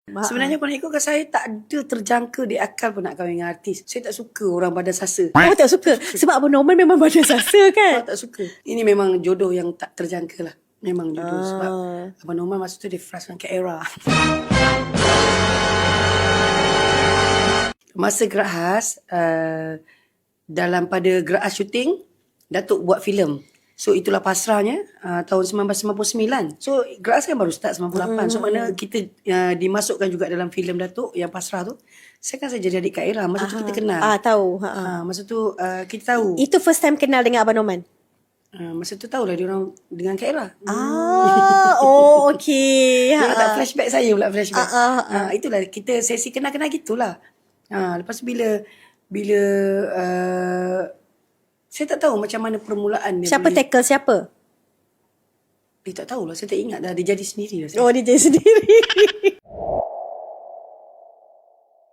Sebenarnya kalau ikutkan saya tak ada terjangka di akal pun nak kahwin dengan artis. Saya tak suka orang badan sasa. Oh, tak suka. Sebab Abang Norman memang badan sasa kan? Tak suka. Ini memang jodoh yang tak terjangka lah. Memang jodoh sebab Abang Norman masa tu dia frust dengan Kak Era. Masa Gerak Khas, dalam pada Gerak Khas syuting, Datuk buat filem. So itulah pasrahnya tahun 1999. So Gerak Khas kan baru start 98. So mana kita dimasukkan juga dalam filem Datuk yang pasrah tu. Saya kan saya jadi adik Kak Era. Masa tu kita kenal. Tahu. Masa tu kita tahu. Itu first time kenal dengan Abang Norman? Masa tu tahulah dia orang dengan Kak Era. Oh okey. Dia tak flashback saya pula flashback. Itulah kita sesi kenal-kenal gitulah. Lepas tu bila saya tak tahu macam mana permulaan dia. Siapa tackle siapa? Tak tahulah, saya tak ingat dah. Dia jadi sendiri dah. Oh, dia jadi sendiri.